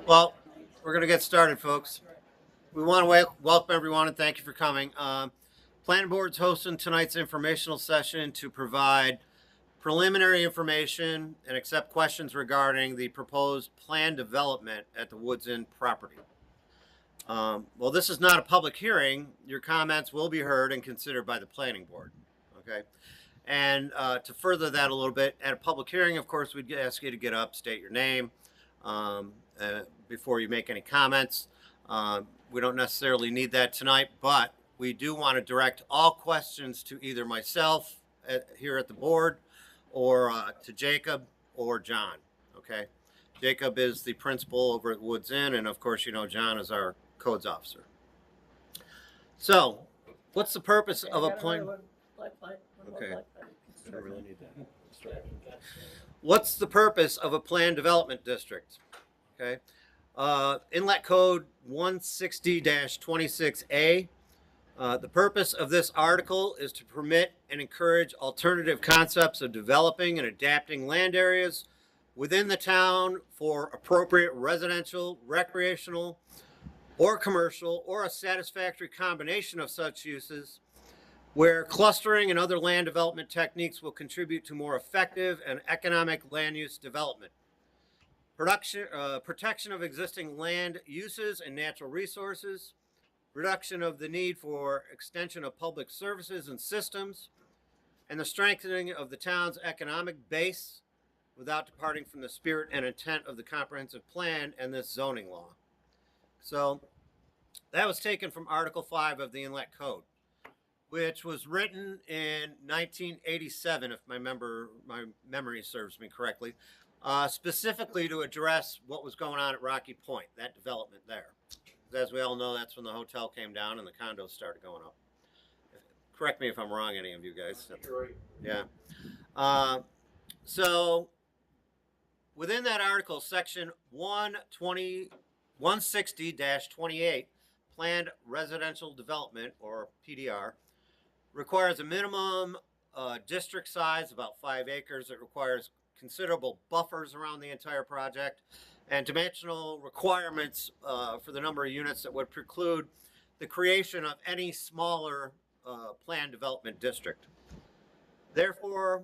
Well, we're going to get started, folks. We want to welcome everyone and thank you for coming. Planning Board's hosting tonight's informational session to provide preliminary information and accept questions regarding the proposed plan development at the Woods Inn property. Well, this is not a public hearing. Your comments will be heard and considered by the Planning Board. Okay. And to further that a little bit, at a public hearing, of course, we'd ask you to get up, state your name before you make any comments. We don't necessarily need that tonight, but we do want to direct all questions to either myself here at the board or to Jacob or John. Okay. Jacob is the principal over at Woods Inn, and of course, you know, John is our codes officer. So, what's the purpose of a plan? Okay. I don't really need that. What's the purpose of a plan development district? Okay. Inlet Code 160-26A. The purpose of this article is to permit and encourage alternative concepts of developing and adapting land areas within the town for appropriate residential, recreational, or commercial, or a satisfactory combination of such uses, where clustering and other land development techniques will contribute to more effective and economic land use development. Protection of existing land uses and natural resources, reduction of the need for extension of public services and systems, and the strengthening of the town's economic base without departing from the spirit and intent of the comprehensive plan and this zoning law. So that was taken from Article 5 of the Inlet Code, which was written in 1987, if my memory serves me correctly, specifically to address what was going on at Rocky Point, that development there. As we all know, that's when the hotel came down and the condos started going up. Correct me if I'm wrong, any of you guys. Yeah. So within that article, section 160-28, planned residential development, or PDR, requires a minimum district size, about 5 acres. It requires considerable buffers around the entire project and dimensional requirements for the number of units that would preclude the creation of any smaller planned development district. Therefore,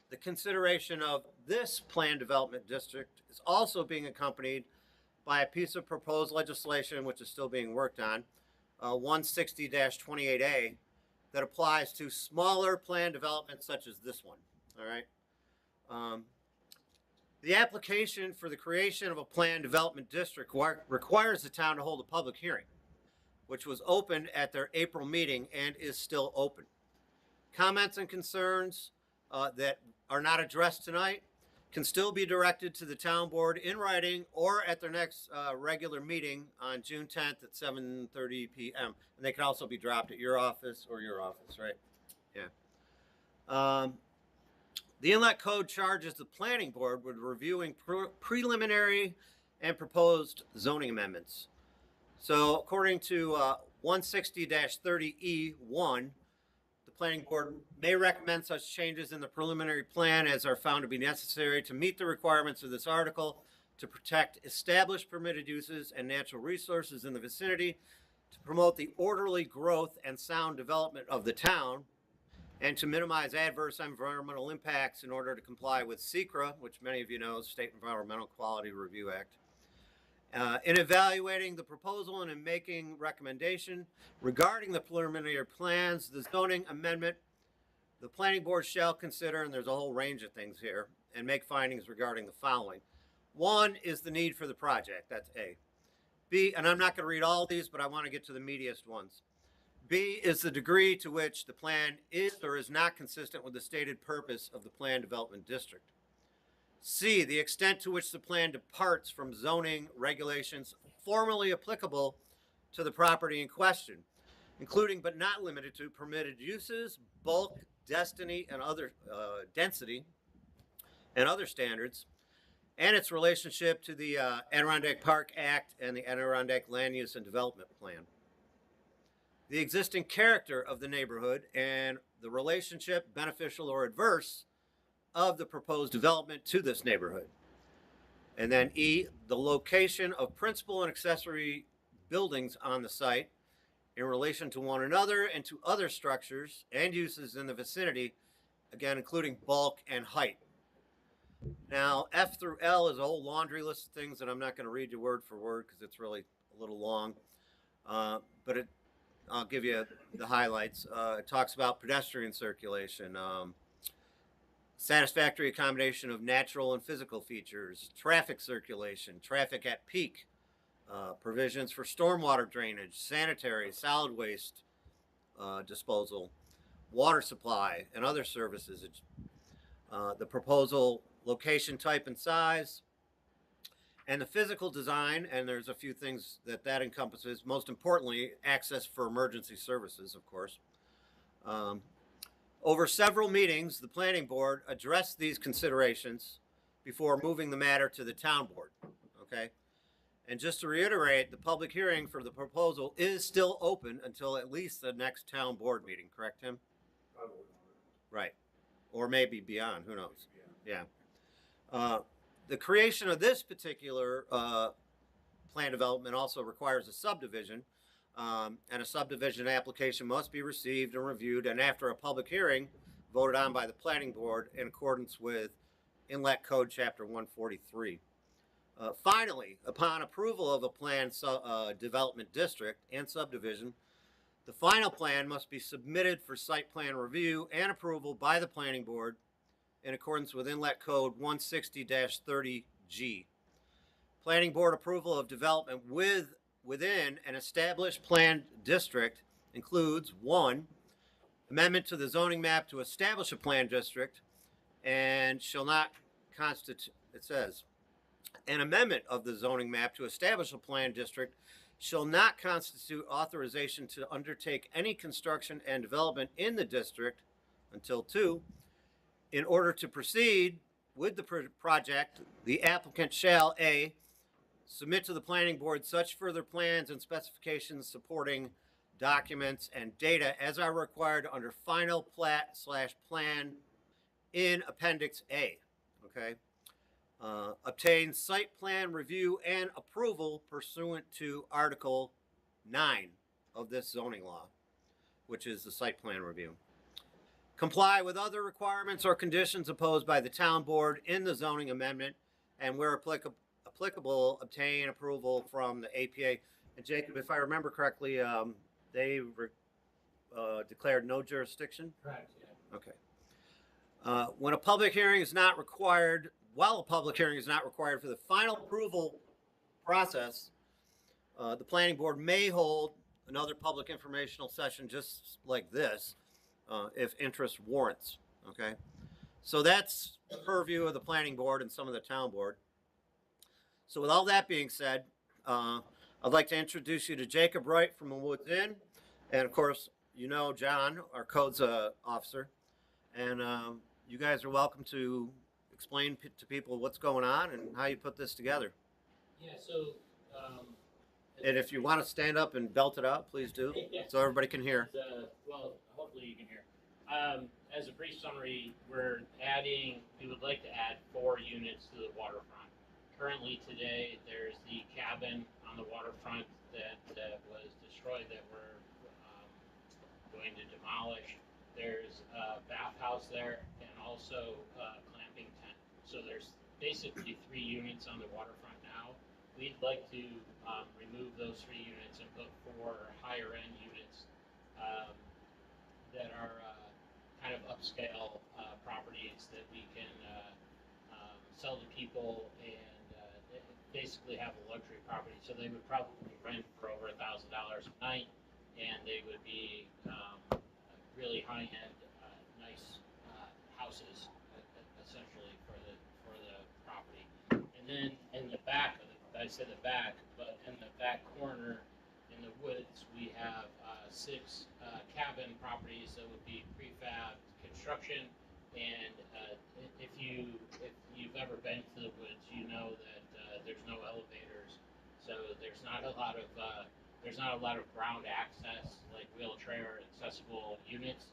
the consideration of this planned development district is also being accompanied by a piece of proposed legislation, which is still being worked on, 160-28A, that applies to smaller planned developments such as this one. All right. The application for the creation of a planned development district requires the town to hold a public hearing, which was opened at their April meeting and is still open. Comments and concerns that are not addressed tonight can still be directed to the town board in writing or at their next regular meeting on June 10th at 7:30 p.m. And they can also be dropped at your office or your office, right? Yeah. The Inlet Code charges the planning board with reviewing preliminary and proposed zoning amendments. So according to 160-30E1, the planning board may recommend such changes in the preliminary plan as are found to be necessary to meet the requirements of this article, to protect established permitted uses and natural resources in the vicinity, to promote the orderly growth and sound development of the town, and to minimize adverse environmental impacts in order to comply with SECRA, which many of you know is State Environmental Quality Review Act. In evaluating the proposal and in making recommendation regarding the preliminary plans, the zoning amendment, the planning board shall consider, and there's a whole range of things here, and make findings regarding the following. One is the need for the project, that's A. B, and I'm not going to read all these, but I want to get to the meatiest ones. B is the degree to which the plan is or is not consistent with the stated purpose of the planned development district. C, the extent to which the plan departs from zoning regulations formally applicable to the property in question, including but not limited to permitted uses, bulk, density, and other standards, and its relationship to the Adirondack Park Act and the Adirondack Land Use and Development Plan. The existing character of the neighborhood and the relationship, beneficial or adverse, of the proposed development to this neighborhood. And then E, the location of principal and accessory buildings on the site in relation to one another and to other structures and uses in the vicinity, again, including bulk and height. Now, F through L is a whole laundry list of things that I'm not going to read you word for word because it's really a little long. But I'll give you the highlights. It talks about pedestrian circulation, satisfactory accommodation of natural and physical features, traffic circulation, traffic at peak, provisions for stormwater drainage, sanitary, solid waste disposal, water supply, and other services. The proposal location, type, and size, and the physical design, and there's a few things that encompasses. Most importantly, access for emergency services, of course. Over several meetings, the planning board addressed these considerations before moving the matter to the town board, okay? And just to reiterate, the public hearing for the proposal is still open until at least the next town board meeting, correct, Tim? Right, or maybe beyond, who knows? Yeah. The creation of this particular plan development also requires a subdivision, and a subdivision application must be received and reviewed, and after a public hearing, voted on by the planning board in accordance with Inlet Code Chapter 143. Finally, upon approval of a plan development district and subdivision, the final plan must be submitted for site plan review and approval by the planning board in accordance with Inlet Code 160-30G. Planning board approval of development within an established planned district includes 1, amendment to the zoning map to establish a planned district and shall not constitute, it says, an amendment of the zoning map to establish a planned district shall not constitute authorization to undertake any construction and development in the district until 2, in order to proceed with the project, the applicant shall A, submit to the planning board such further plans and specifications supporting documents and data as are required under final plat/plan in Appendix A, okay? Obtain site plan review and approval pursuant to Article 9 of this zoning law, which is the site plan review. Comply with other requirements or conditions imposed by the town board in the zoning amendment, and where applicable, obtain approval from the APA. And Jacob, if I remember correctly, they declared no jurisdiction? Correct, yeah. Okay. When a public hearing is not required, while a public hearing is not required for the final approval process, the planning board may hold another public informational session just like this, if interest warrants, okay? So that's the purview of the planning board and some of the town board. So with all that being said, I'd like to introduce you to Jacob Wright from the Woods Inn. And of course, you know John, our codes officer. And you guys are welcome to explain to people what's going on and how you put this together. Yeah, so... And if you want to stand up and belt it out, please do, so everybody can hear. Well, hopefully you can hear. As a brief summary, we would like to add 4 units to the waterfront. Currently today, there's the cabin on the waterfront that was destroyed that we're going to demolish. There's a bathhouse there and also a clamping tent. So there's basically 3 units on the waterfront now. We'd like to remove those 3 units and put 4 higher-end units that are kind of upscale properties that we can sell to people and basically have a luxury property. So they would probably rent for over $1,000 a night, and they would be really high-end, nice houses, essentially for the property. And then in the back of I said the back, but in the back corner in the woods, we have 6 cabin properties that would be prefab construction. And if you've ever been to the woods, you know that there's no elevators, so there's not a lot of ground access like wheelchair accessible units.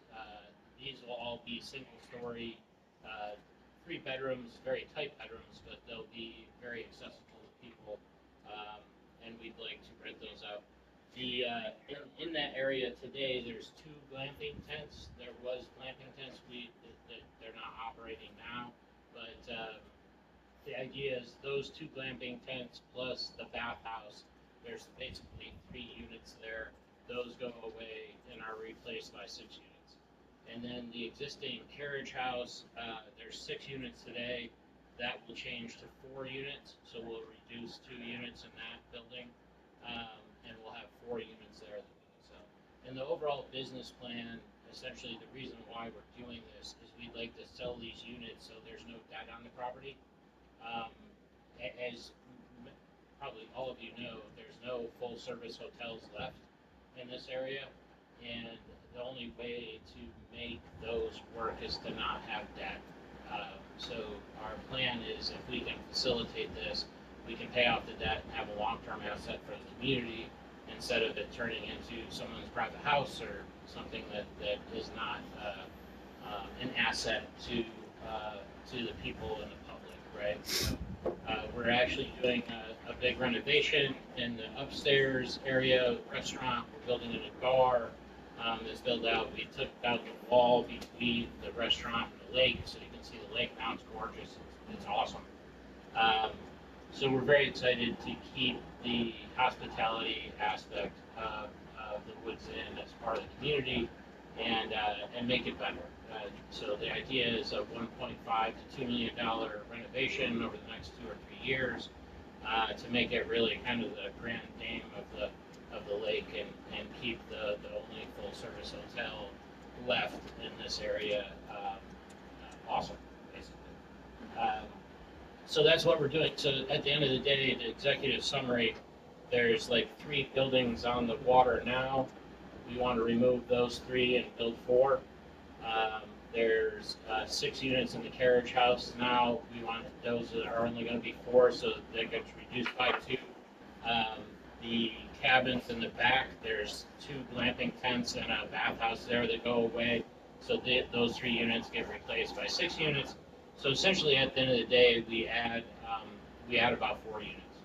These will all be single-story 3 bedrooms, very tight bedrooms, but they'll be very accessible to people, and we'd like to rent those out. The in that area today, there's 2 glamping tents. There was glamping tents. They're not operating now, but the idea is those 2 glamping tents plus the bathhouse. There's basically 3 units there. Those go away and are replaced by 6 units. And then the existing carriage house, there's 6 units today. That will change to 4 units, so we'll reduce 2 units in that building, and we'll have 4 units there that we can sell. And the overall business plan, essentially the reason why we're doing this is we'd like to sell these units so there's no debt on the property. As probably all of you know, there's no full service hotels left in this area, and the only way to make those work is to not have debt. So our plan is if we can facilitate this, we can pay off the debt and have a long-term asset for the community instead of it turning into someone's private house or something that is not an asset to the people and the public, right? So, we're actually doing a big renovation in the upstairs area restaurant. We're building a new bar that's built out. We took out the wall between the restaurant and the lake, so you can see the lake now. It's gorgeous. It's awesome. So we're very excited to keep the hospitality aspect of the Woods Inn as part of the community and make it better. So the idea is a $1.5 to $2 million renovation over the next 2 or 3 years to make it really kind of the grand dame of the lake and keep the only full service hotel left in this area awesome, basically. So that's what we're doing. So at the end of the day, the executive summary, there's like 3 buildings on the water now. We want to remove those 3 and build 4. There's 6 units in the carriage house now. We want those that are only going to be 4, so that gets reduced by 2. The cabins in the back, there's 2 glamping tents and a bathhouse there that go away. So those 3 units get replaced by 6 units. So essentially, at the end of the day, we add about 4 units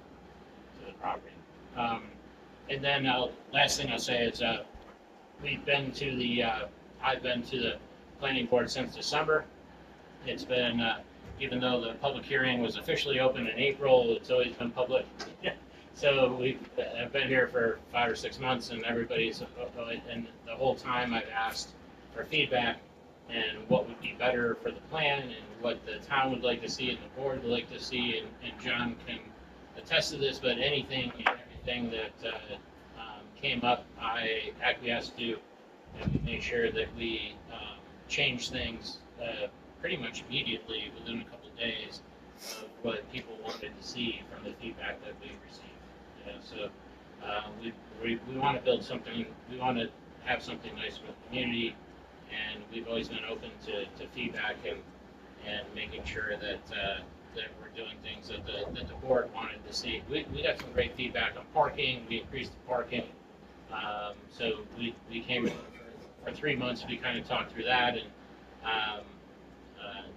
to the property. And then last thing I'll say is we've been to the I've been to the planning board since December. It's been even though the public hearing was officially open in April, it's always been public. So I've been here for 5 or 6 months, and everybody's and the whole time I've asked for feedback and what would be better for the plan and what the town would like to see and the board would like to see, and John can attest to this, but anything and everything that came up, I acquiesced to, and we made sure that we change things pretty much immediately within a couple of days of what people wanted to see from the feedback that we received. So we want to build something, we want to have something nice for the community, and we've always been open to feedback and making sure that we're doing things that the board wanted to see. We got some great feedback on parking. We increased the parking. So we came in for 3 months. We kind of talked through that, and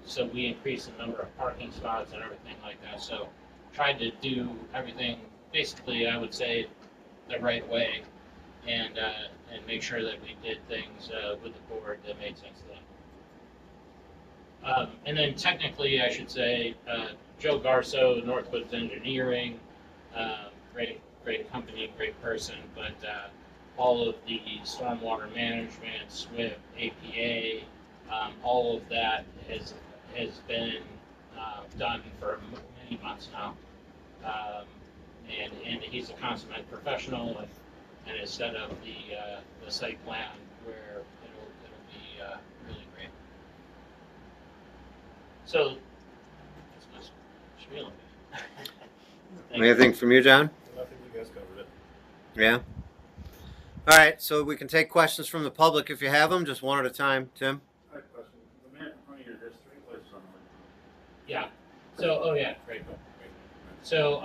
so we increased the number of parking spots and everything like that. So tried to do everything basically, I would say, the right way, and make sure that we did things with the board that made sense to them. And then technically, I should say, Joe Garso, Northwoods Engineering, great company, great person, but all of the stormwater management, SWIP, APA, all of that has been done for many months now. And he's a consummate professional and has set up the site plan where it'll be really great. So that's my spiel. Anything from you, John? Nothing, you guys covered it. Yeah. All right, so we can take questions from the public if you have them, just one at a time. Tim? I have a question. The minute in front of you, there's 3 places on the Yeah. So, oh yeah, great. So,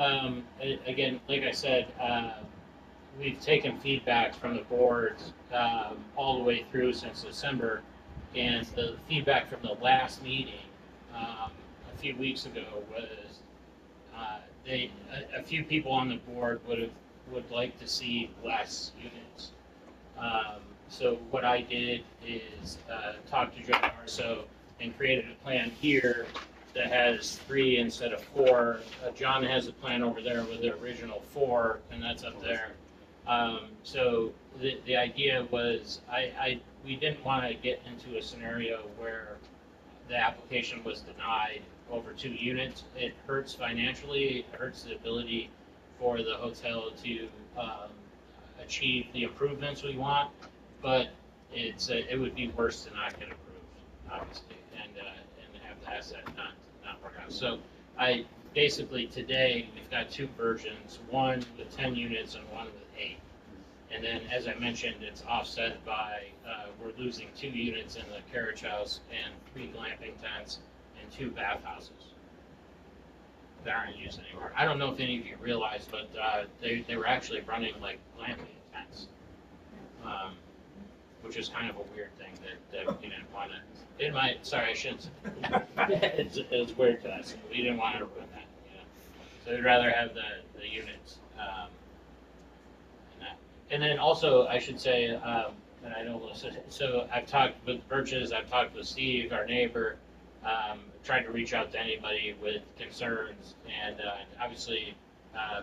again, like I said, we've taken feedback from the boards all the way through since December, and the feedback from the last meeting few weeks ago was a few people on the board would like to see less units. So what I did is talk to Joe Marso and created a plan here that has 3 instead of 4. John has a plan over there with the original 4, and that's up there. So the idea was we didn't want to get into a scenario where the application was denied over 2 units. It hurts financially, it hurts the ability for the hotel to achieve the improvements we want, but it would be worse to not get approved, obviously, and have the asset not work out. So I basically today we've got 2 versions, one with 10 units and one with 8. And then, as I mentioned, it's offset by we're losing 2 units in the carriage house and 3 glamping tents and 2 bathhouses that aren't used anymore. I don't know if any of you realize, but they were actually running like glamping tents, which is kind of a weird thing that we didn't want to. It might. Sorry, I shouldn't. It's weird to us. We didn't want to ruin that. You know? So we'd rather have the units. And then also, I should say, and I know, so I've talked with Birches, I've talked with Steve, our neighbor, tried to reach out to anybody with concerns, and obviously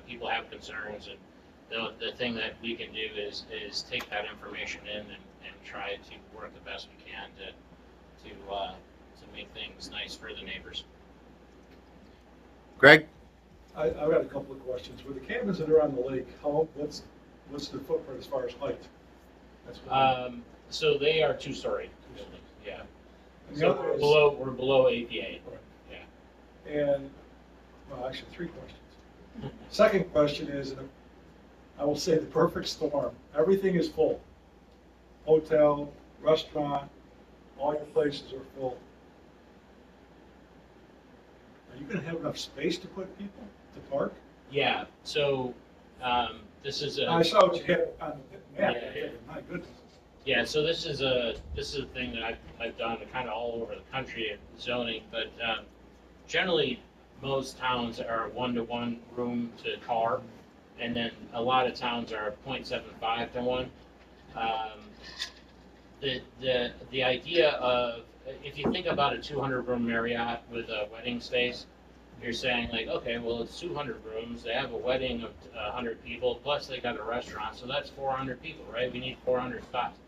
people have concerns, and the thing that we can do is take that information in and try to work the best we can to make things nice for the neighbors. Greg? I've got a couple of questions. With the cabins that are on the lake, what's their footprint as far as height? That's what So they are 2-story buildings, yeah. and the So other is, we're below APA. Right. Yeah. And, well, actually 3 questions. Second question is, I will say the perfect storm. Everything is full. Hotel, restaurant, all your places are full. Are you gonna have enough space to put people to park? Yeah, so this is I saw what you had on the map. Yeah. My goodness. Yeah, so this is a thing that I've done kind of all over the country at zoning, but generally most towns are 1-to-1 room to car, and then a lot of towns are 0.75 to 1. The idea of, if you think about a 200 room Marriott with a wedding space, you're saying like, okay, well, it's 200 rooms, they have a wedding of 100 people, plus they got a restaurant, so that's 400 people, right? We need 400 spots.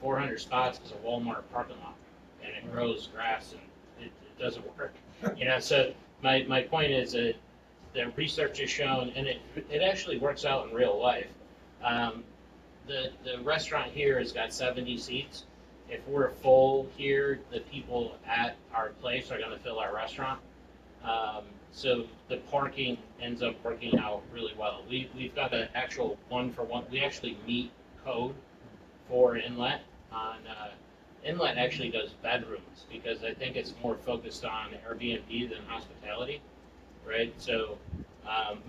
400 spots is a Walmart parking lot, and it grows grass, and it doesn't work. You know, so my point is that the research has shown, and it actually works out in real life. The restaurant here has got 70 seats. If we're full here, the people at our place are going to fill our restaurant. So the parking ends up working out really well. We've got an actual 1-for-1. We actually meet code for inlet. Inlet actually does bedrooms because I think it's more focused on Airbnb than hospitality, right? So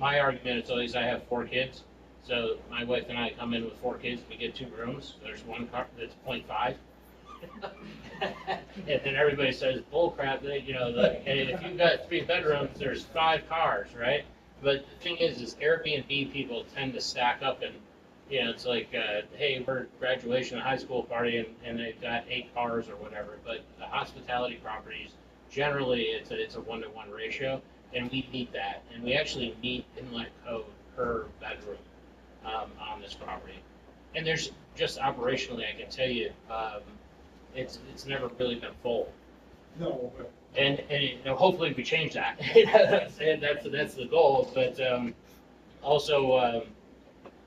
my argument is always I have 4 kids. So my wife and I come in with 4 kids. We get 2 rooms. There's one car that's 0.5. And then everybody says, bull crap, you know, hey, if you've got 3 bedrooms, there's 5 cars, right? But the thing is Airbnb people tend to stack up, and, you know, it's like, hey, we're graduation high school party, and they've got 8 cars or whatever. But the hospitality properties, generally, it's a 1-to-1 ratio, and we meet that. And we actually meet inlet code per bedroom on this property. And there's just operationally, I can tell you, it's never really been full. No, but And you know, hopefully we change that. And that's the goal. But also,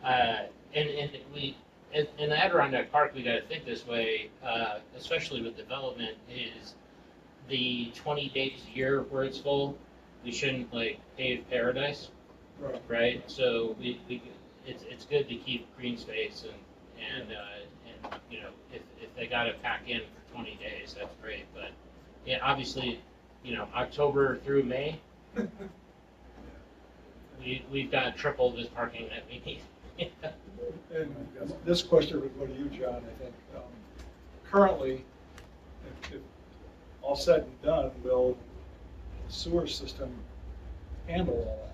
and we in the Adirondack Park, we got to think this way, especially with development, is the 20 days a year where it's full. We shouldn't like pave paradise, right. right? So it's good to keep green space and you know, if they got to pack in for 20 days, that's great. But yeah, obviously, you know, October through May, we've got triple this parking that we need. And this question would go to you, John, I think. Currently, if all said and done, will sewer system handle all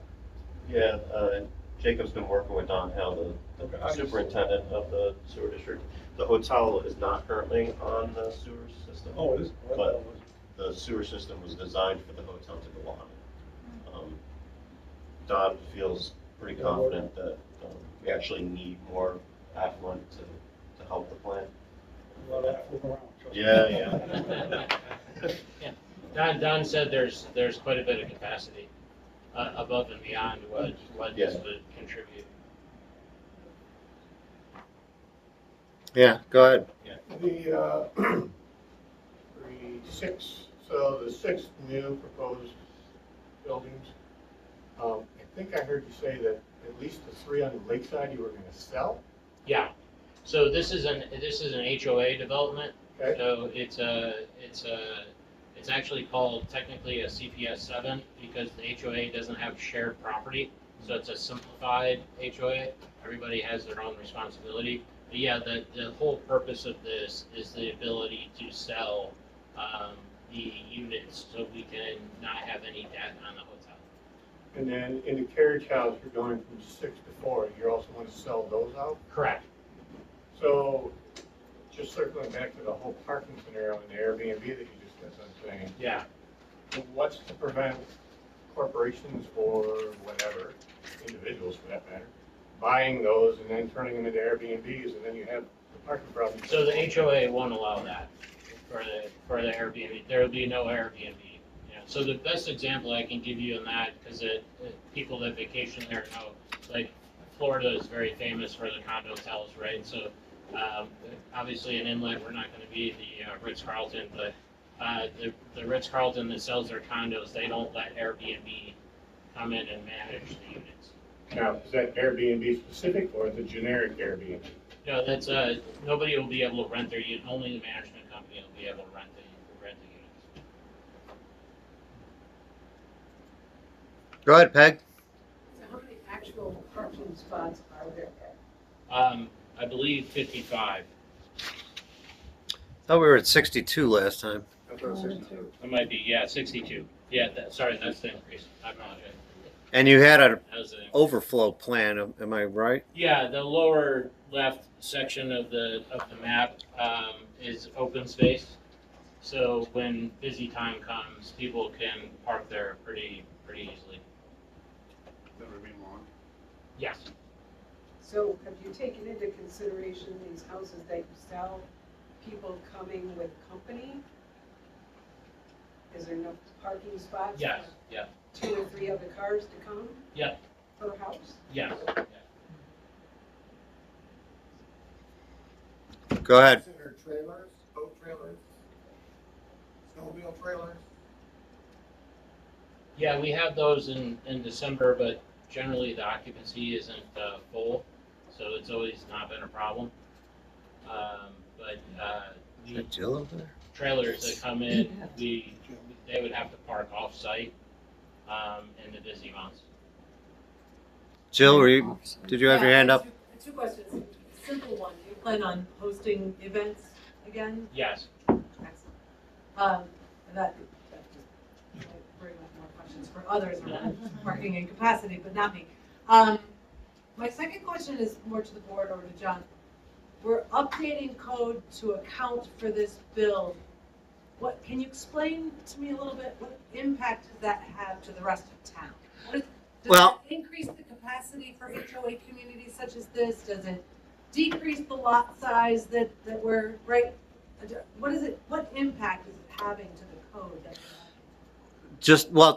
that? Yeah, Jacob's been working with Don Hell, Okay, the I just- superintendent of the sewer district. The hotel is not currently on the sewer system. Oh, it is? Well, But- that was- The sewer system was designed for the hotel to go on. Don feels pretty confident that we actually need more affluent to help the plan. A lot of that fooling around, trust me. Yeah. Yeah. Don said there's quite a bit of capacity above and beyond what this Yeah. would contribute. Yeah, go ahead. The the six new proposed buildings, I think I heard you say that at least the three on the lakeside you were gonna sell? Yeah. So this is an HOA development. Okay. So it's actually called technically a CPS 7 because the HOA doesn't have shared property. So it's a simplified HOA. Everybody has their own responsibility. But yeah, the whole purpose of this is the ability to sell the units so we can not have any debt on the hotel. And then in the carriage house, you're going from 6 to 4, you also want to sell those out? Correct. So, just circling back to the whole parking scenario in the Airbnb that you just got done saying, Yeah. what's to prevent corporations or whatever, individuals for that matter, buying those and then turning them into Airbnbs, and then you have the parking problem? So the HOA won't allow that for the Airbnb. There will be no Airbnb. Yeah. So the best example I can give you on that, because people that vacation there know, like Florida is very famous for the condo hotels, right? So obviously in inlet we're not going to be the Ritz-Carlton, but the Ritz-Carlton that sells their condos, they don't let Airbnb come in and manage the units. Now, is that Airbnb specific or the generic Airbnb? No, that's nobody will be able to rent their unit. Only the management company will be able to rent the units. Go ahead, Peg. So how many actual parking spots are there? I believe 55. Thought we were at 62 last time. That's what I was saying. It might be, yeah, 62. Yeah, sorry, that's the increase. I apologize. And you had an That was the overflow plan, am I right? Yeah, the lower left section of the map is open space. So when busy time comes, people can park there pretty easily. That would be long. Yes. So have you taken into consideration these houses that you sell, people coming with company? Is there enough parking spots? Yes. Yeah. 2 or 3 other cars to come? Yep. Per house? Yes. Go ahead. Consider trailers, boat trailers, snowmobile trailers. Yeah, we have those in December, but generally the occupancy isn't full, so it's always not been a problem. But Is that Jill over there? trailers that come in, they would have to park off-site in the busy months. Jill, did you have your hand up? Two questions. Simple one. Do you plan on hosting events again? Yes. Excellent. That just might bring up more questions for others around parking and capacity, but not me. My second question is more to the board or to John. We're updating code to account for this bill. What can you explain to me a little bit? What impact does that have to the rest of town? Does Well- that increase the capacity for HOA communities such as this? Does it decrease the lot size that we're right? What is it? What impact is it having to the code?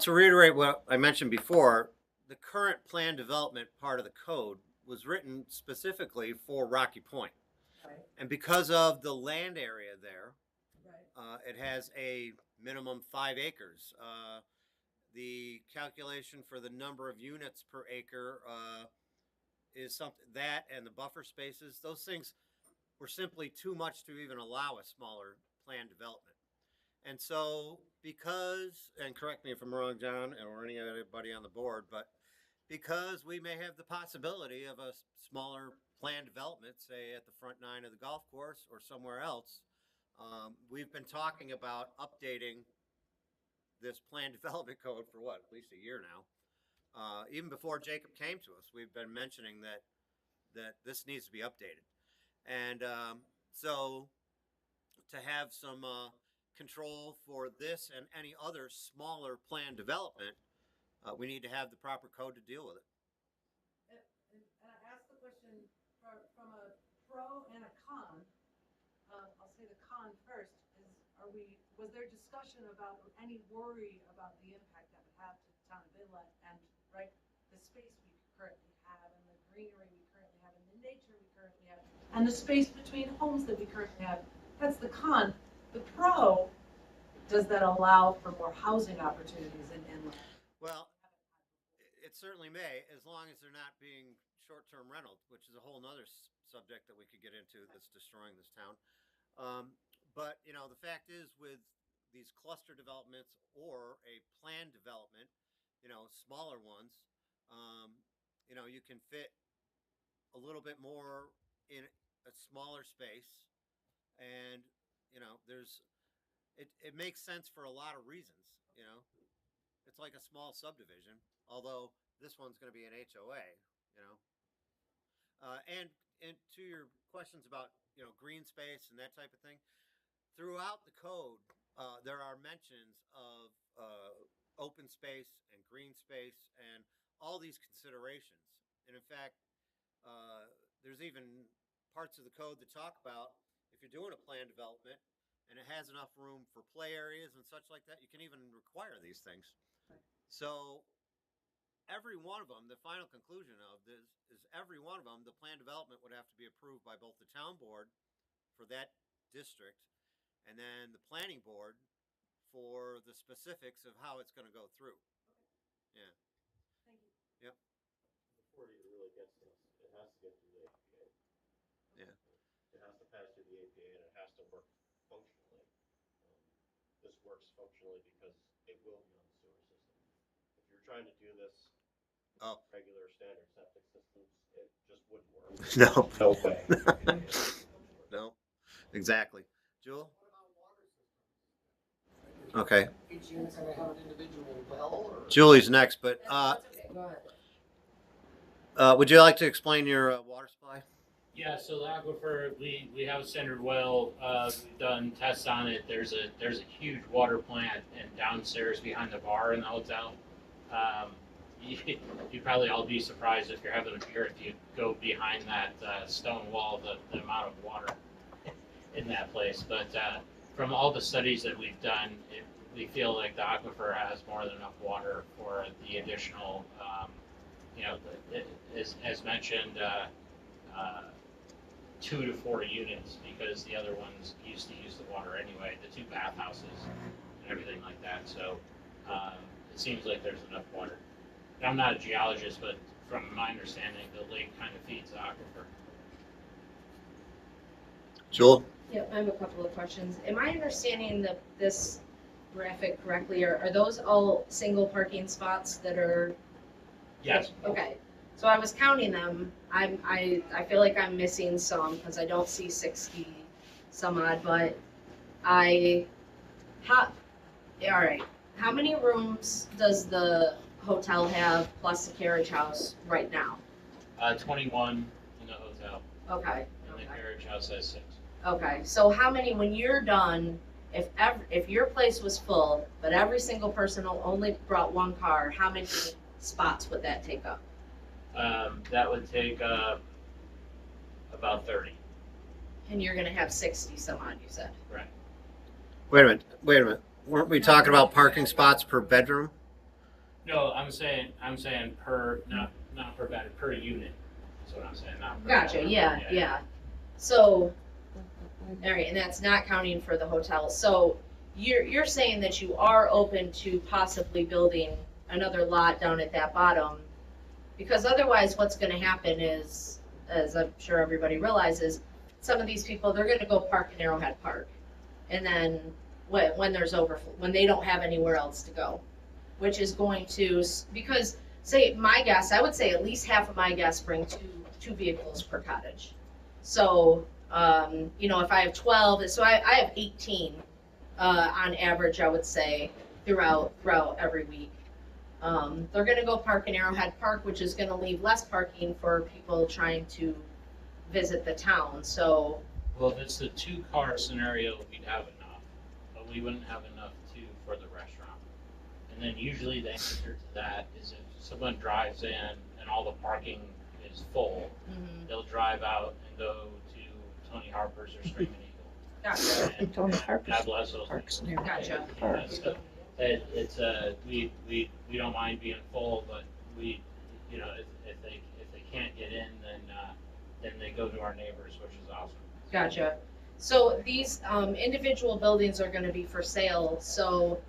To reiterate what I mentioned before, the current plan development part of the code was written specifically for Rocky Point. Right. And because of the land area there, Right. it has a minimum 5 acres. The calculation for the number of units per acre is something that, and the buffer spaces, those things were simply too much to even allow a smaller plan development. And so because, and correct me if I'm wrong, John, or anybody on the board, but because we may have the possibility of a smaller plan development, say at the front 9 of the golf course or somewhere else, we've been talking about updating this plan development code for what, at least a year now. Even before Jacob came to us, we've been mentioning that this needs to be updated. And so to have some control for this and any other smaller plan development, we need to have the proper code to deal with it. And I asked the question from a pro and a con. I'll say the con first is, was there discussion about any worry about the impact that would have to the town of Inlet and, right, the space we currently have and the greenery we currently have and the nature we currently have and the space between homes that we currently have? That's the con. The pro, does that allow for more housing opportunities in Inlet? Well, it certainly may, as long as they're not being short-term rentals, which is a whole nother subject that we could get into that's destroying this town. But, you know, the fact is with these cluster developments or a planned development, you know, smaller ones, you know, you can fit a little bit more in a smaller space. And, you know, it makes sense for a lot of reasons, you know. It's like a small subdivision, although this one's going to be an HOA, you know. And to your questions about, you know, green space and that type of thing, throughout the code, there are mentions of open space and green space and all these considerations. And in fact, there's even parts of the code that talk about if you're doing a planned development and it has enough room for play areas and such like that, you can even require these things. So every one of them, the final conclusion of this is every one of them, the plan development would have to be approved by both the town board for that district and then the planning board for the specifics of how it's going to go through. Yeah. Thank you. Yep. Before it even really gets to us, it has to get through the APA. Yeah. It has to pass through the APA and it has to work functionally. This works functionally because it will be on the sewer system. If you're trying to do this regular standard septic systems, it just wouldn't work. No. No way. No. Exactly. Jewel? What about water systems? Okay. Each unit's gonna have an individual well or? Julie's next, but That's okay, go ahead. would you like to explain your water supply? Yeah, so the aquifer, we have a standard well. We've done tests on it. There's a huge water plant and downstairs behind the bar in the hotel. You'd probably all be surprised if you're having a beer if you go behind that stone wall, the amount of water in that place. But from all the studies that we've done, we feel like the aquifer has more than enough water for the additional, you know, as mentioned, 2 to 4 units because the other ones used to use the water anyway, the 2 bathhouses and everything like that. So it seems like there's enough water. And I'm not a geologist, but from my understanding, the lake kind of feeds the aquifer. Jewel? Yeah, I have a couple of questions. Am I understanding this graphic correctly, or are those all single parking spots that are? Yes. Okay, so I was counting them. I feel like I'm missing some because I don't see 60 some odd, but all right. How many rooms does the hotel have plus the carriage house right now? 21 in the hotel, Okay. and the carriage house has 6. Okay, so how many, when you're done, if your place was full, but every single person only brought 1 car, how many spots would that take up? That would take about 30. And you're gonna have 60 some odd, you said? Right. Wait a minute. Weren't we talking about parking spots per bedroom? No, I'm saying per not per bed, per unit. That's what I'm saying. Not per Gotcha, yeah. So, all right, and that's not counting for the hotel. So you're saying that you are open to possibly building another lot down at that bottom? Because otherwise what's gonna happen is, as I'm sure everybody realizes, some of these people, they're gonna go park in Arrowhead Park. And then when there's overflow, when they don't have anywhere else to go, which is going to, because say my guests, I would say at least half of my guests bring two vehicles per cottage. So, you know, if I have 12, so I have 18 on average, I would say, throughout every week. They're gonna go park in Arrowhead Park, which is gonna leave less parking for people trying to visit the town, so, Well, if it's the 2-car scenario, we'd have enough, but we wouldn't have enough for the restaurant. And then usually the answer to that is if someone drives in and all the parking is full, they'll drive out and go to Tony Harper's or Screaming Eagle. gotcha, And God bless those people. gotcha. So we don't mind being full, but we, you know, if they can't get in, then they go to our neighbors, which is awesome. Gotcha. So these individual buildings are gonna be for sale, so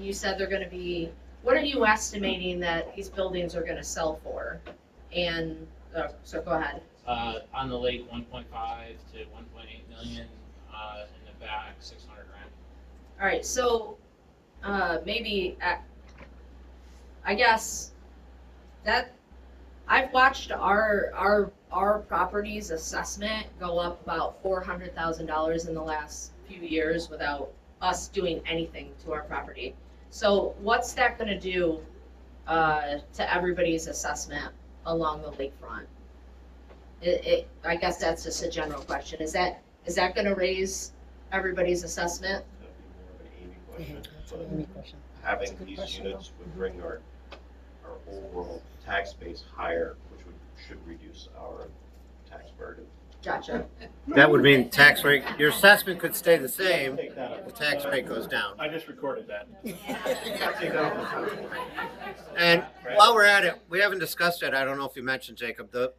you said they're gonna be, what are you estimating that these buildings are gonna sell for? And, so go ahead. On the lake, 1.5 to 1.8 million, in the back, 600 grand. All right, so maybe, I guess, that, I've watched our property's assessment go up about $400,000 in the last few years without us doing anything to our property. So what's that gonna do to everybody's assessment along the lakefront? I guess that's just a general question. Is that gonna raise everybody's assessment? That'd be more of an Amy question. But having these units would bring our overall tax base higher, which should reduce our tax burden. Gotcha. That would mean tax rate, your assessment could stay the same, Take that up. the tax rate goes down. I just recorded that. Take that off the top. And while we're at it, we haven't discussed it, I don't know if you mentioned, Jacob, the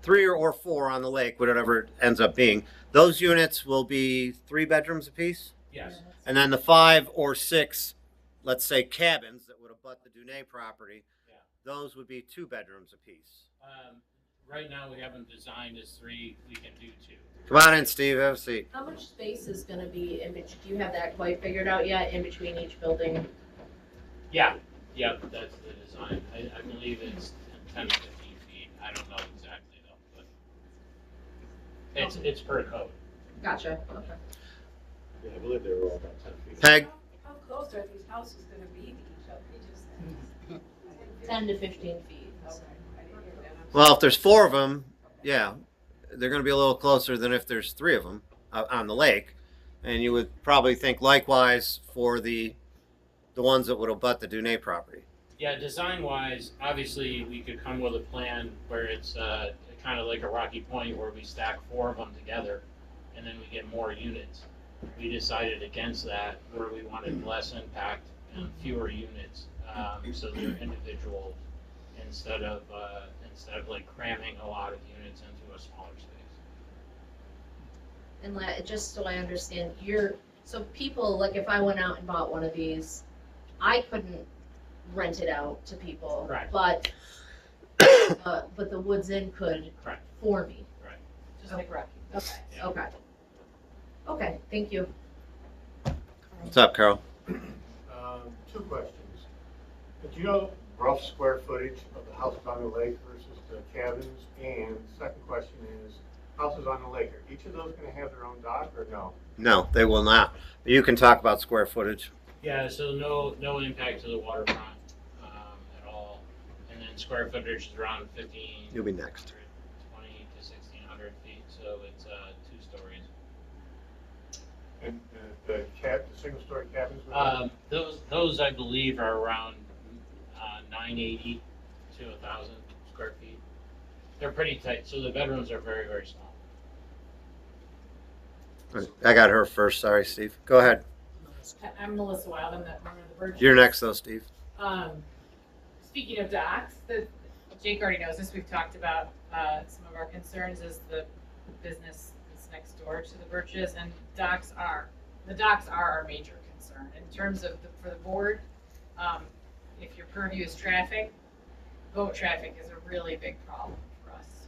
3 or 4 on the lake, whatever it ends up being, those units will be 3 bedrooms apiece? Yes. And then the 5 or 6, let's say cabins that would abut the Dunay property, Yeah. those would be 2 bedrooms apiece. Right now, we haven't designed as 3, we can do 2. Come on in, Steve, have a seat. How much space is gonna be in between, do you have that quite figured out yet, in between each building? Yeah, that's the design. I believe it's 10 to 15 feet. I don't know exactly though, but it's per code. Gotcha, okay. Yeah, I believe they were all about 10 feet. Peg, How close are these houses gonna be to each other? They just. 10 to 15 feet. Okay, I didn't hear that. well, if there's 4 of them, yeah, they're gonna be a little closer than if there's 3 of them on the lake. And you would probably think likewise for the ones that would abut the Dunay property. Yeah, design wise, obviously we could come with a plan where it's kind of like a Rocky Point where we stack 4 of them together and then we get more units. We decided against that where we wanted less impact and fewer units, so they're individual instead of like cramming a lot of units into a smaller space. And just so I understand, so people, like if I went out and bought one of these, I couldn't rent it out to people. Correct. But the Woods Inn could Correct. for me. Right. Just like Rocky. Okay, Yeah. okay. Okay, thank you. What's up, Carl? 2 questions. Do you know rough square footage of the houses on the lake versus the cabins? And second question is, houses on the lake, are each of those gonna have their own dock or no? No, they will not. But you can talk about square footage. Yeah, so no impact to the waterfront at all. And then square footage is around 15. You'll be next. 20 to 1,600 feet, so it's 2 stories. And the single-story cabins? Those I believe are around 980 to 1,000 square feet. They're pretty tight, so the bedrooms are very, very small. I got her first, sorry, Steve. Go ahead. I'm Melissa Wild, I'm the owner of the Birch. You're next though, Steve. Speaking of docks, Jake already knows this, we've talked about some of our concerns as the business that's next door to the Birches, and the docks are our major concern. In terms of for the board, if your purview is traffic, boat traffic is a really big problem for us.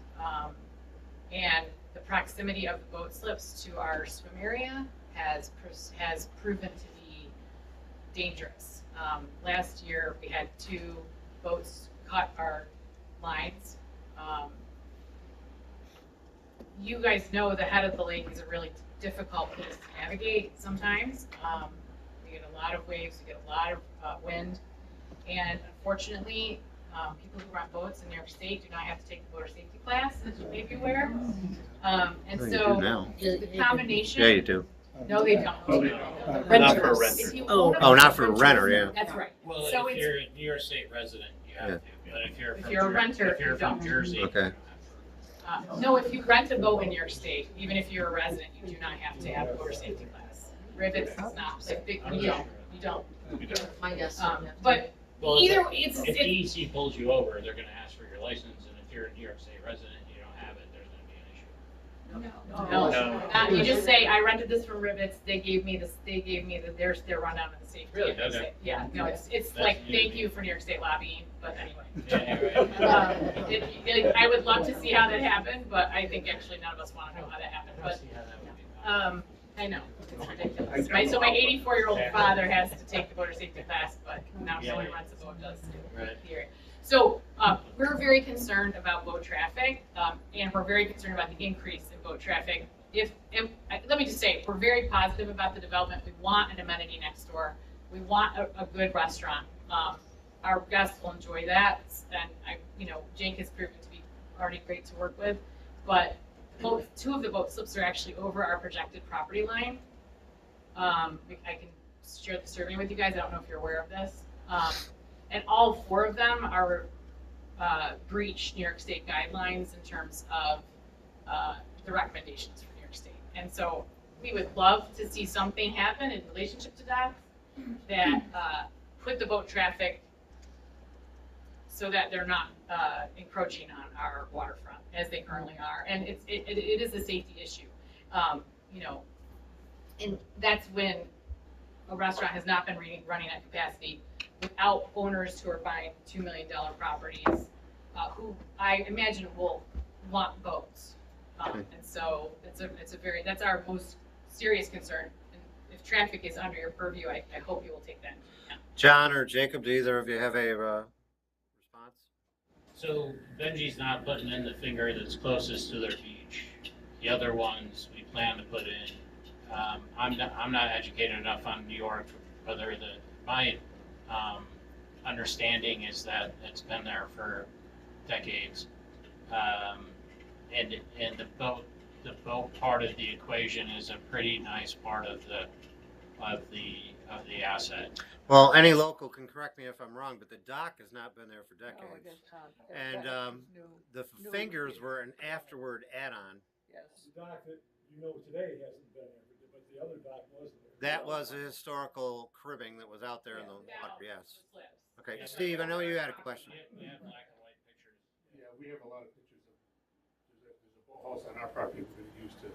And the proximity of the boat slips to our swim area has proven to be dangerous. Last year, we had 2 boats cut our lines. You guys know the head of the lake is a really difficult place to navigate sometimes. We you get a lot of waves, you get a lot of wind. And unfortunately, people who run boats in New York State do not have to take the boater safety class, as you may be aware. And Oh, you so do now. the combination. Yeah, you do. No, they don't. No, they don't. Not for a renter. If you own a Oh, not for a renters, renter, yeah. That's right. Well, So if it's, you're a New York State resident, you have Yeah. to, but if you're If from you're a renter, if you're you from don't. Jersey. you Okay. don't have to. no, if you rent a boat in New York State, even if you're a resident, you do not have to have a boater safety class. Rivets is not, like, you don't. My guess. But Well, either, if it's, DEC pulls you over, they're gonna ask for your license, and if you're a New York State resident, and you don't have it, there's gonna be an issue. No, you just say, I rented this from Rivets, they gave me this, their rundown of the safety. Really? and they Okay. say- Yeah, no, it's That's like, new to thank me. you for New York State lobbying, but anyway. Yeah, anyway. I would love to see how that happened, but I think actually none of us wanna know how that happened, I don't but, see how that would be. I know, it's ridiculous. So my 84-year-old father has to take the boater safety class, but now someone who rents a boat does too. Right. Here. So, we're very concerned about boat traffic, and we're very concerned about the increase in boat traffic. Let me just say, we're very positive about the development. We want an amenity next door. We want a good restaurant. Our guests will enjoy that, and Jake has proven to be already great to work with. But two of the boat slips are actually over our projected property line. I can share the survey with you guys. I don't know if you're aware of this. And all four of them are breach New York State guidelines in terms of the recommendations for New York State. And so we would love to see something happen in relationship to that put the boat traffic so that they're not encroaching on our waterfront as they currently are. And it is a safety issue. And that's when a restaurant has not been running at capacity without owners who are buying $2 million properties, who I imagine will want boats. And so that's our most serious concern. And if traffic is under your purview, I hope you will take that into account. John or Jacob, do either of you have a response? So Benji's not putting in the finger that's closest to their beach. The other ones we plan to put in. I'm not educated enough on New York, whether my understanding is that it's been there for decades. And the boat part of the equation is a pretty nice part of the asset. Well, any local can correct me if I'm wrong, but the dock has not been there for decades. And the fingers were an afterward add-on. The dock that you know today hasn't been there, but the other dock was there. That was a historical cribbing that was out there in the water, yes. The slips. Okay, Steve, I know you had a question. We have black and white pictures. Yeah, we have a lot of pictures of, there's a boathouse on our property we're gonna use to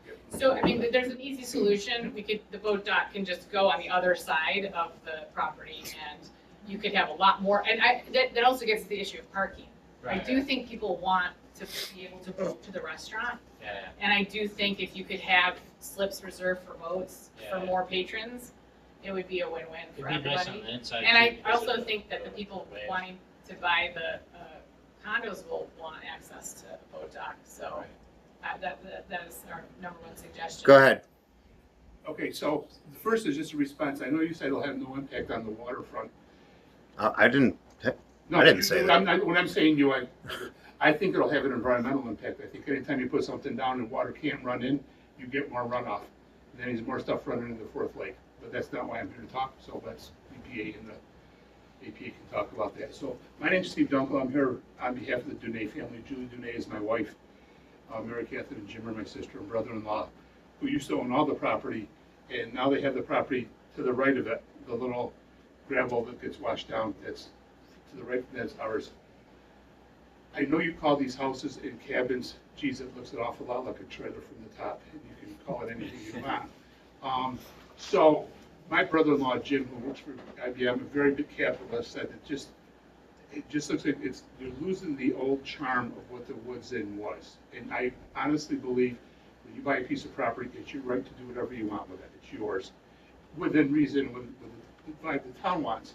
get. So, I mean, there's an easy solution. The boat dock can just go on the other side of the property and you could have a lot more, and that also gets to the issue of parking. I do think people want to be able to boat to the restaurant. Yeah. And I do think if you could have slips reserved for boats for Yeah. more patrons, it would be a win-win for It'd be nice on everybody. the inside. And too, I because also of think that the people wave. wanting to buy the condos will want access to the boat dock. So that is our number one suggestion. Go ahead. Okay, so the first is just a response. I know you said it'll have no impact on the waterfront. I didn't No, I didn't say that. When I'm saying you, I think it'll have an environmental impact. I think anytime you put something down and water can't run in, you get more runoff. Then there's more stuff running into the fourth lake. But that's not why I'm here to talk, so that's EPA, and the EPA can talk about that. So my name's Steve Dunkel. I'm here on behalf of the Dunay family. Julie Dunay is my wife. Mary Catherine and Jim are my sister and brother-in-law, who used to own all the property, and now they have the property to the right of it, the little gravel that gets washed down, that's to the right, that's ours. I know you call these houses and cabins, geez, it looks an awful lot like a trailer from the top, and you can call it anything you want. So my brother-in-law, Jim, who works for IBM, a very big capitalist, said it just looks like you're losing the old charm of what the Woods Inn was. And I honestly believe when you buy a piece of property, it's your right to do whatever you want with it. It's yours, within reason, with the vibe the town wants.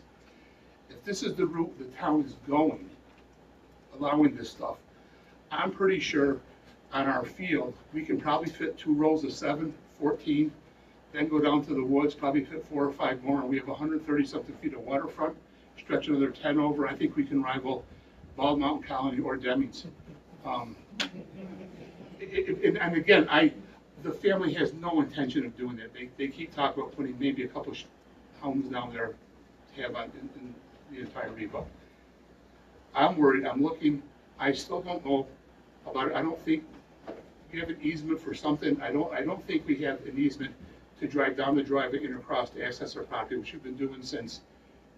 If this is the route the town is going, allowing this stuff, I'm pretty sure on our field, we can probably fit 2 rows of 7, 14 then go down to the woods, probably fit 4 or 5 more, and we have 130 something feet of waterfront. Stretch another 10 over, I think we can rival Bald Mountain Colony or Demings. And again, the family has no intention of doing that. They keep talking about putting maybe a couple homes down there to have in the entirety, but I'm worried, I'm looking, I still don't know about it. I don't think we have an easement for something. I don't think we have an easement to drive down the driveway and across to access our property, which we've been doing since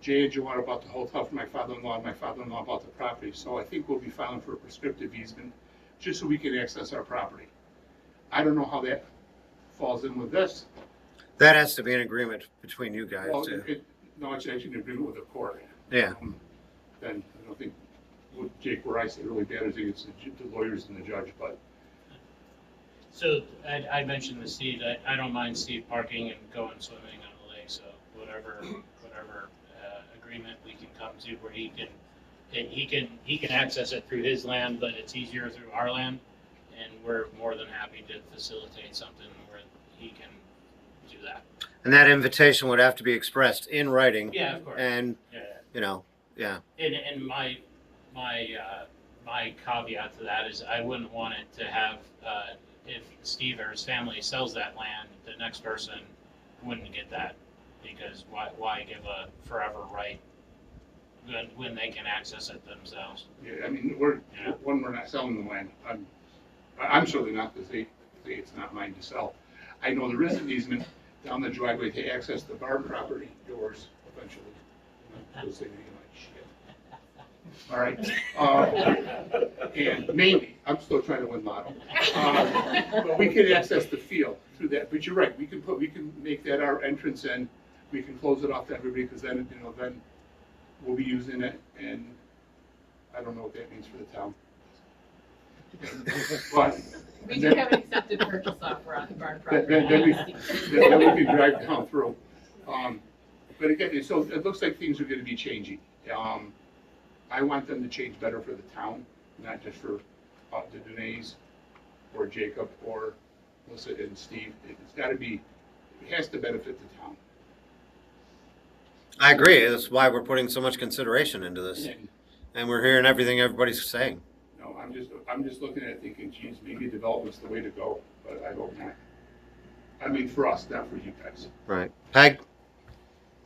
Jay and Joanna bought the hotel for my father-in-law, and my father-in-law bought the property. So I think we'll be filing for a prescriptive easement, just so we can access our property. I don't know how that falls in with this. That has to be an agreement between you guys Well, too. no, it's actually an agreement with the court. Yeah. Then I don't think, with Jake, where I say really bad, I think it's the lawyers and the judge, but. So I mentioned to Steve that I don't mind Steve parking and going swimming on the lake, so whatever agreement we can come to where he can access it through his land, but it's easier through our land, and we're more than happy to facilitate something where he can do that. And that invitation would have to be expressed in writing. Yeah, of course. And, Yeah. you know, yeah. And my caveat to that is I wouldn't want it to have, if Steve or his family sells that land, the next person wouldn't get that, because why give a forever right when they can access it themselves? Yeah, I mean, we're not selling the land. I'm certainly not, because they say it's not mine to sell. I know there is an easement down the driveway to access the barn property, yours, eventually. Don't say anything like shit. All right, and maybe, I'm still trying to win lotto. But we can access the field through that, but you're right, we can make that our entrance in, we can close it off to everybody, because then, then we'll be using it, and I don't know what that means for the town. But We do have an accepted purchase offer on the barn property. then we can drive down through. But again, so it looks like things are gonna be changing. I want them to change better for the town, not just for the Denays or Jacob or Melissa and Steve. It's gotta be, it has to benefit the town. I agree. That's why we're putting so much consideration into this. And we're hearing everything everybody's saying. No, I'm just looking at it thinking, geez, maybe development's the way to go, but I hope not. I mean, for us, not for you guys. Right. Peg?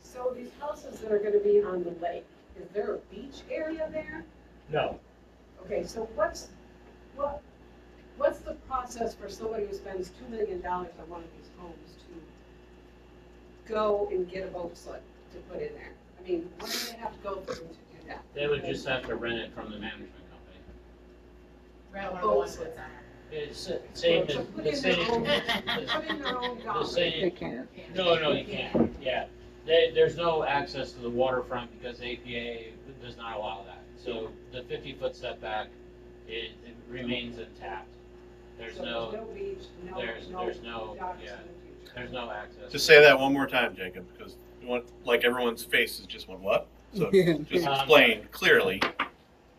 So these houses that are gonna be on the lake, is there a beach area there? No. Okay, so what's the process for somebody who spends $2 million on one of these homes to go and get a boat slip to put in there? I mean, what do they have to go through to do that? They would just have to rent it from the management company. Rent one of the ones that's on. It's same, So put the in their own, same, put in their own the dock. same. No, you can't, yeah. There's no access to the waterfront because APA does not allow that. So the 50-foot setback, it remains intact. There's So no, beach, there's no, docks yeah, in the future. there's no access. Just say that one more time, Jacob, because you want, like everyone's faces just went, what? So just explain clearly. The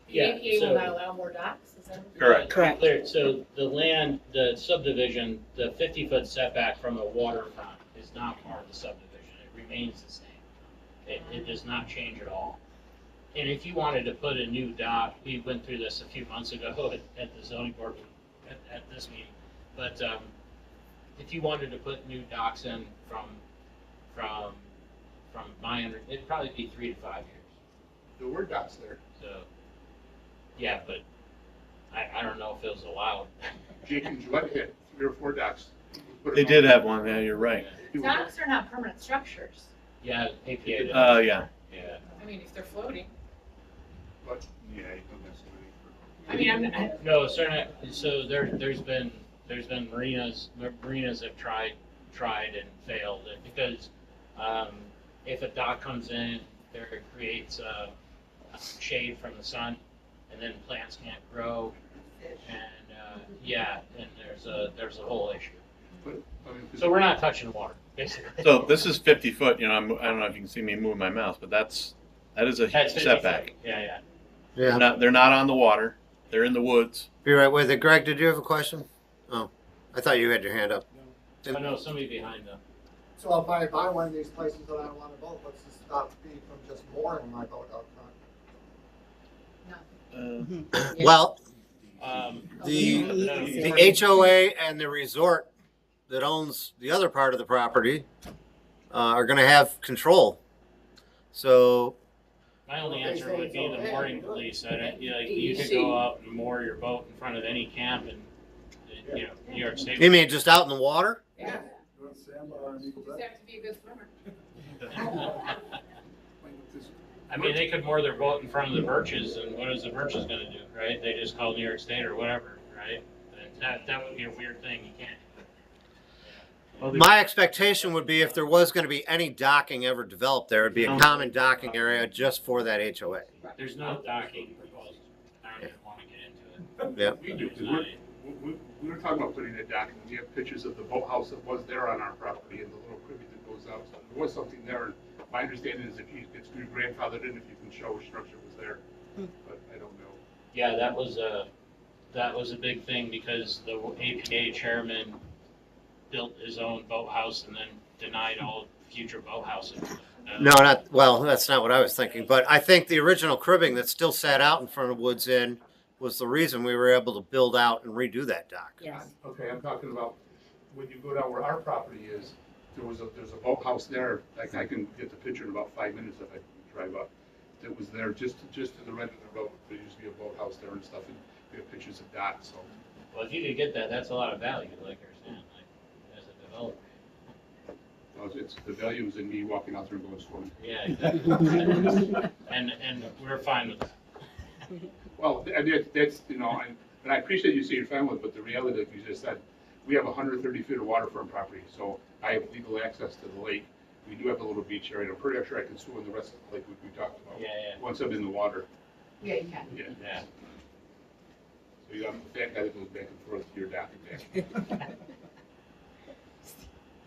Yeah, APA so- will not allow more docks, is that? Correct. Correct. Clear, so the land, the subdivision, the 50-foot setback from the waterfront is not part of the subdivision. It remains the same. It does not change at all. And if you wanted to put a new dock, we went through this a few months ago at the zoning board, at this meeting. But if you wanted to put new docks in from my it'd probably be 3 to 5 years. There were docks there. So, yeah, but I don't know if it was allowed. Jake and Gillette had 3 or 4 docks. They did have one, yeah, you're right. Docks are not permanent structures. Yeah, APA. Yeah. Yeah. I mean, if they're floating. But, yeah, you don't necessarily. I mean, I'm, No, certainly. So there's been marinas have tried and failed because if a dock comes in, there creates shade from the sun, and then plants can't grow, and and there's a whole issue. But, I mean, So we're not touching water, basically. So this is 50 foot, I don't know if you can see me move my mouse, but that is a That's 50 setback. feet. Yeah. Yeah. They're not on the water. They're in the woods. Be right with it. Greg, did you have a question? Oh, I thought you had your hand up. I know somebody behind them. So if I buy one of these places that I want to boat, what's to stop me from just mooring my boat out front? Well, The the HOA and the resort that owns the other part of the property are going to have control. So My only answer would be the mooring police. You could go out and moor your boat in front of any camp in, New York State. you mean just out in the water? Yeah. Go to Sandbar and Eagle You Bay. just have to be a good swimmer. I mean, they could moor their boat in front of the Birches, and what is the Birches gonna do, right? They just call New York State or whatever, right? And that would be a weird thing, you can't. My expectation would be if there was going to be any docking ever developed there, it'd be a common docking area just for that HOA. There's no docking proposed. I don't even wanna get into it. Yeah. We do, 'cause we were talking about putting a dock, and we have pictures of the boathouse that was there on our property and the little cribby that goes out. So there was something there, and my understanding is it's your grandfathered in if you can show a structure was there, but I don't know. Yeah, that was a big thing because the APA chairman built his own boathouse and then denied all future boathouses. No, that's not what I was thinking. But I think the original cribbing that still sat out in front of Woods Inn was the reason we were able to build out and redo that dock. Yes. Okay, I'm talking about when you go down where our property is, there's a boathouse there. Like I can get the picture in about 5 minutes if I drive up. That was there just to the right of the road. There used to be a boathouse there and stuff, and we have pictures of docks. So Well, if you could get that, that's a lot of value, like you're saying, like, as a developer. it's the value is in me walking out there and going swimming. Yeah, exactly. And we're fine with that. Well, that's and I appreciate you saying you're fine with it, but the reality, like you just said, we have 130 feet of waterfront property, so I have legal access to the lake. We do have a little beach area. I'm pretty sure I can swim in the rest of the lake we talked about. Yeah. Once I'm in the water. Yeah, you can. Yeah. Yeah. So you have the fat guy that goes back and forth to your dock and back.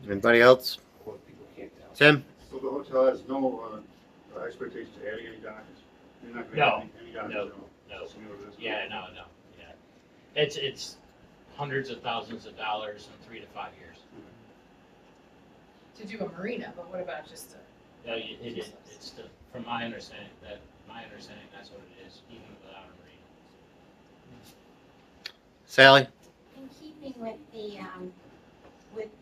Anybody else? What people can't tell. Tim? So the hotel has no expectation of adding any dockers? You're not No, gonna add any dockers? no, at all? no. Similar to this? Yeah, no. It's hundreds of thousands of dollars in 3 to 5 years. To do a marina, but what about just a? No, it's from my understanding, that's what it is, even without a marina. Sally? In keeping with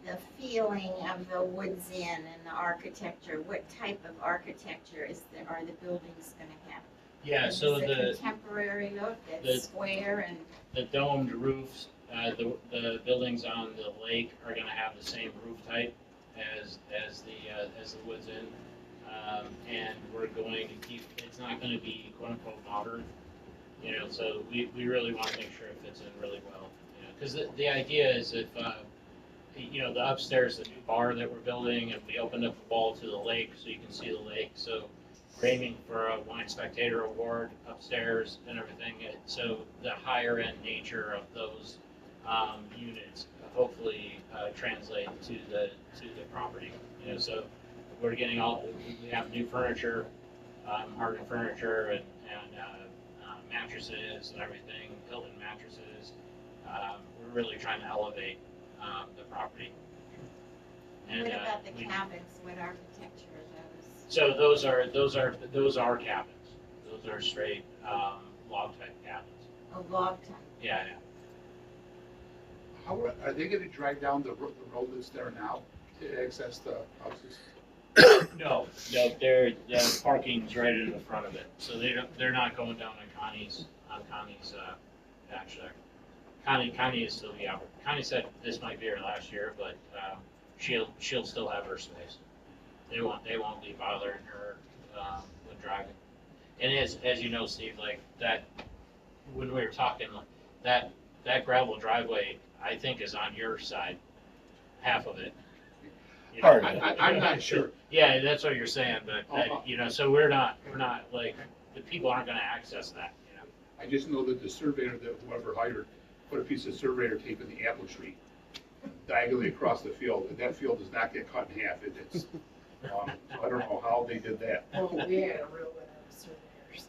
the feeling of the Woods Inn and the architecture, what type of architecture are the buildings going to have? Yeah, Is so it the contemporary look, that's square and the domed roofs, the buildings on the lake are gonna have the same roof type as the Woods Inn. And we're going to keep, it's not gonna be quote unquote modern, so we really wanna make sure it fits in really well. Cause the idea is if, the upstairs, the new bar that we're building, if we opened up the wall to the lake so you can see the lake, so we're aiming for a wine spectator award upstairs and everything. So the higher end nature of those units hopefully translate to the property. So we're getting we have new furniture, hardwood furniture and mattresses and everything, Hilton mattresses. We're really trying to elevate the property. And, what about the cabins? What architecture are those? So those are cabins. Those are straight log type cabins. A log type. Yeah. How are they gonna drag down the road that's there now to access the houses? No, the parking's right in the front of it, so they're not going down on Connie's patch there. Connie is still out. Connie said this might be her last year, but she'll still have her space. They won't be bothering her with driving. And as you know, Steve, like that, when we were talking, that gravel driveway, I think is on your side, half of it. I'm not sure. Yeah, that's what you're saying, but so we're not like, the people aren't gonna access that, I just know that the surveyor that whoever hired put a piece of surveyor tape in the apple tree diagonally across the field, and that field does not get cut in half. It's I don't know how they did that. Oh, we had a real winner of surveyors.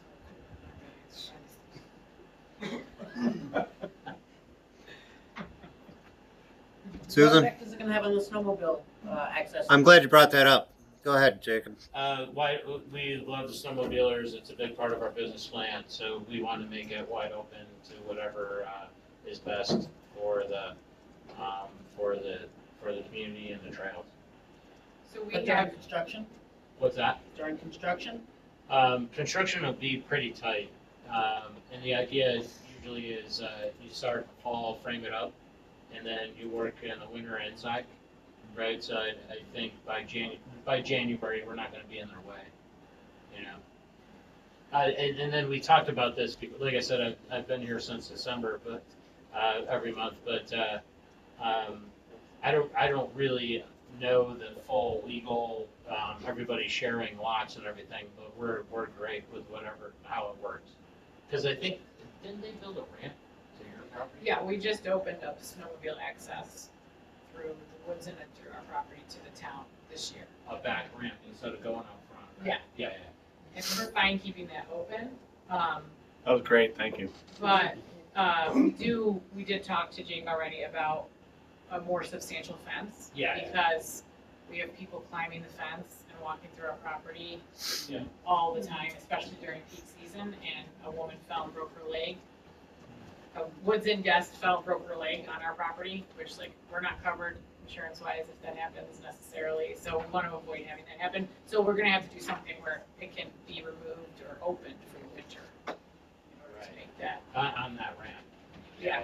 Susan? What effect is it gonna having the snowmobile, access? I'm glad you brought that up. Go ahead, Jacob. Why we love the snowmobilers. It's a big part of our business plan, so we want to make it wide open to whatever is best for the for the community and the trails. So we But during have, construction, What's that? during construction? Construction will be pretty tight, and the idea usually is you start fall, frame it up, and then you work in the winter inside, right? So I think by January we're not going to be in their way, you know. And then we talked about this. Like I said, I've been here since December, but every month. But I don't really know the full legal. Everybody sharing lots and everything, but we're great with whatever how it works. Because I think didn't they build a ramp to your property? yeah, we just opened up snowmobile access through the woods and through our property to the town this year. A back ramp instead of going out front. Yeah. Yeah. And we're fine keeping that open. That was great, thank you. But we did talk to Jake already about a more substantial fence. Yeah. Because we have people climbing the fence and walking through our property Yeah. all the time, especially during peak season, and a woman fell and broke her leg. A Woods Inn guest fell and broke her leg on our property, which like we're not covered insurance-wise if that happens necessarily, so we want to avoid having that happen. So we're gonna have to do something where it can be removed or opened for the winter in order to make that. On that ramp. Yeah.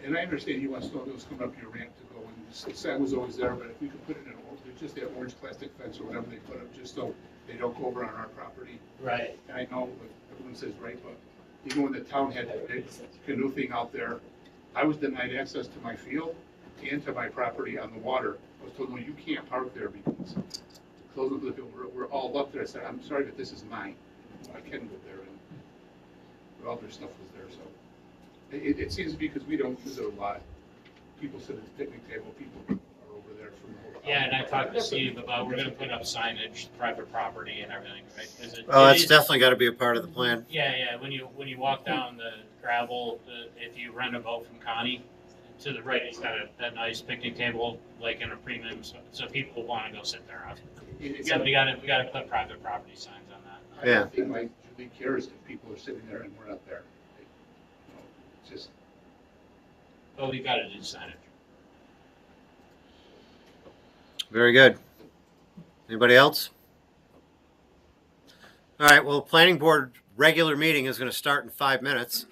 And I understand you want snowmobiles coming up your ramp to go, and the sign was always there, but if we could put it in, just that orange plastic fence or whatever they put up, just so they don't go over on our property. Right. And I know what everyone says, right, but even when the town had that big canoe thing out there, I was denied access to my field and to my property on the water. I was told, no, you can't park there because close up the field, we're all up there. I said, I'm sorry, but this is mine. I can live there, and all their stuff was there, so. It seems because we don't visit a lot. People sit at the picnic table, people are over there from the whole. Yeah, and I talked to Steve about we're gonna put up signage, private property and everything, right? 'Cause That's definitely got to be a part of the plan. Yeah. When you walk down the gravel, if you rent a boat from Connie, to the right, it's got that nice picnic table, like in a premium, so people want to go sit there. So we gotta put private property signs on that. I don't think like Julie cares if people are sitting there and we're not there. It's just. But we gotta do signage. Very good. Anybody else? All right, well, planning board regular meeting is going to start in 5 minutes.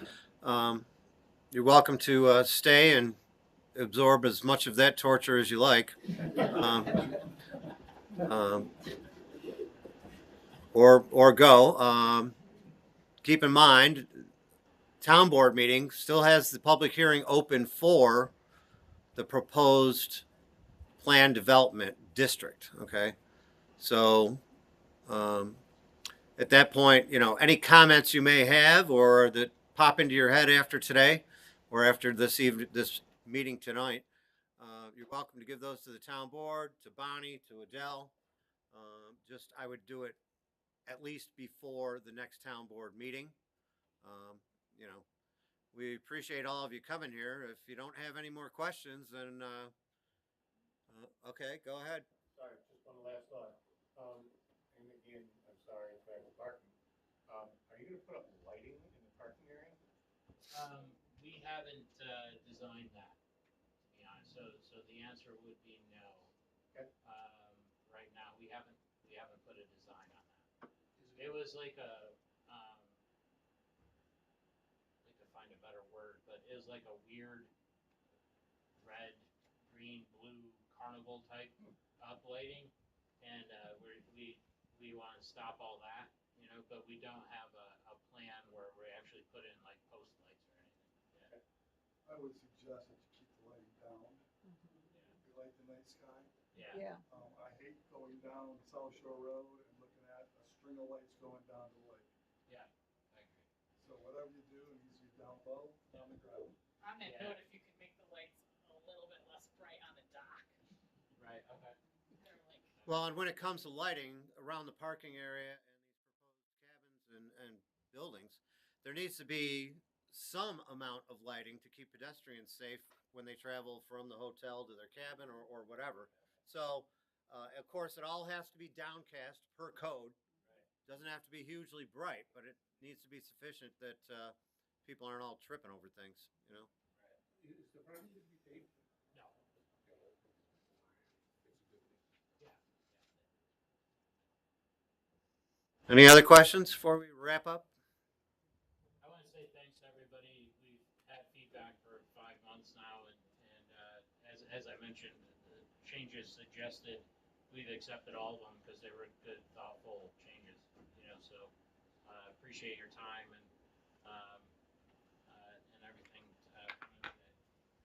You're welcome to stay and absorb as much of that torture as you like. Or go. Keep in mind, town board meeting still has the public hearing open for the proposed plan development district. Okay, so at that point, any comments you may have or that pop into your head after today or after this meeting tonight, you're welcome to give those to the town board, to Bonnie, to Adele. I would do it at least before the next town board meeting. We appreciate all of you coming here. If you don't have any more questions, then okay, go ahead. Sorry, just one last thought. And again, I'm sorry, it's back to parking. Are you gonna put up lighting in the parking area? We haven't designed that, to be honest. So the answer would be no. Okay. Right now, we haven't put a design on that. It was like a like to find a better word, but it was like a weird red, green, blue carnival type uplighting, and we want to stop all that, but we don't have a plan where we actually put in like post lights or anything. I would suggest that you keep the lighting down. You like the night sky? Yeah. I hate going down South Shore Road and looking at a string of lights going down the lake. Yeah, I agree. So whatever you do, it needs to be down low, on the ground. On that note, if you could make the lights a little bit less bright on the dock. Right, okay. They're like, Well, and when it comes to lighting around the parking area and these proposed cabins and buildings, there needs to be some amount of lighting to keep pedestrians safe when they travel from the hotel to their cabin or whatever. So, of course, it all has to be downcast per code. Doesn't have to be hugely bright, but it needs to be sufficient that people aren't all tripping over things, you know? Is the parking to be paid? No. It's a good thing. Yeah. Any other questions before we wrap up? I want to say thanks to everybody. We've had feedback for 5 months now, and as I mentioned, the changes suggested, we've accepted all of them because they were good, thoughtful changes. You know, so appreciate your time and